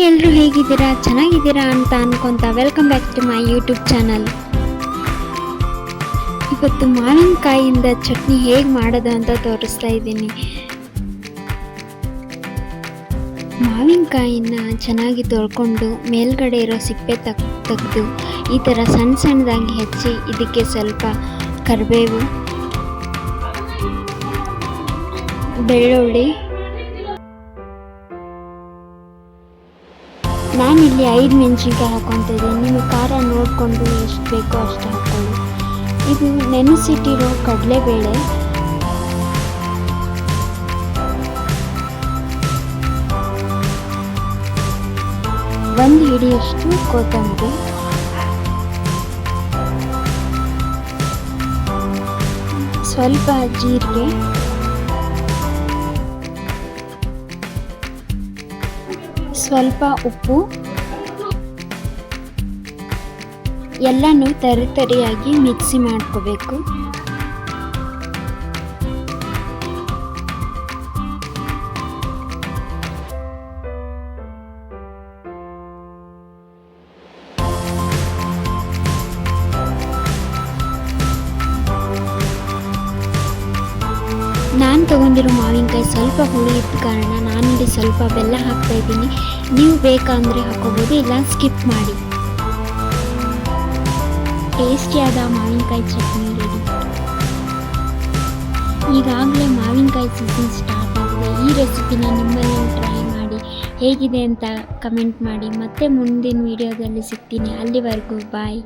ಎಲ್ಲರೂ ಹೇಗಿದ್ದೀರಾ, ಚೆನ್ನಾಗಿದ್ದೀರಾ ಅಂತ ಅನ್ಕೊಂತ welcome back to my YouTube channel. ಇವತ್ತು ಮಾವಿನಕಾಯಿಯಿಂದ ಚಟ್ನಿ ಹೇಗೆ ಮಾಡೋದು ಅಂತ ತೋರಿಸ್ತಾ ಇದ್ದೀನಿ. ಮಾವಿನಕಾಯಿನ ಚೆನ್ನಾಗಿ ತೊಳ್ಕೊಂಡು ಮೇಲ್ಗಡೆ ಇರೋ ಸಿಪ್ಪೆ ತೆಗೆದು ಈ ಥರ ಸಣ್ಣ ಸಣ್ಣದಾಗಿ ಹೆಚ್ಚಿ ಇದಕ್ಕೆ ಸ್ವಲ್ಪ ಕರಿಬೇವು, ಬೆಳ್ಳುಳ್ಳಿ, ನಾನಿಲ್ಲಿ 5 ಮೆಣಸಿನ್ಕಾಯಿ ಹಾಕ್ಕೊತಿದ್ದೀನಿ. ನಿಮಗೆ ಖಾರ ನೋಡಿಕೊಂಡು ಎಷ್ಟು ಬೇಕೋ ಅಷ್ಟು ಹಾಕ್ಕೊಳ್ಳಿ. ಇದು ನೆನೆಸಿಟ್ಟಿರೋ ಕಡಲೆಬೇಳೆ, ಒಂದು ಹಿಡಿಯಷ್ಟು ಕೊತ್ತಂಬರಿ, ಸ್ವಲ್ಪ ಜೀರಿಗೆ, ಸ್ವಲ್ಪ ಉಪ್ಪು, ಎಲ್ಲನೂ ತರಿಯಾಗಿ ಮಿಕ್ಸಿ ಮಾಡ್ಕೋಬೇಕು. ನಾನು ತಗೊಂಡಿರೋ ಮಾವಿನಕಾಯಿ ಸ್ವಲ್ಪ ಹುಳಿ ಇದ್ದ ಕಾರಣ ನಾನಿಲ್ಲಿ ಸ್ವಲ್ಪ ಬೆಲ್ಲ ಹಾಕ್ತಾ ಇದ್ದೀನಿ. ನೀವು ಬೇಕಂದರೆ ಹಾಕೋಬೋದು, ಇಲ್ಲ ಸ್ಕಿಪ್ ಮಾಡಿ. ಟೇಸ್ಟಿಯಾದ ಮಾವಿನಕಾಯಿ ಚಟ್ನಿ ರೆಡಿ. ಈಗಾಗಲೇ ಮಾವಿನಕಾಯಿ ಸೀಸನ್ ಸ್ಟಾರ್ಟ್ ಆಗಿದೆ. ಈ ರೆಸಿಪಿನ ನಿಮ್ಮಲ್ಲಿ ಟ್ರೈ ಮಾಡಿ ಹೇಗಿದೆ ಅಂತ ಕಮೆಂಟ್ ಮಾಡಿ. ಮತ್ತೆ ಮುಂದಿನ ವಿಡಿಯೋದಲ್ಲಿ ಸಿಗ್ತೀನಿ. ಅಲ್ಲಿವರೆಗೂ ಬಾಯ್.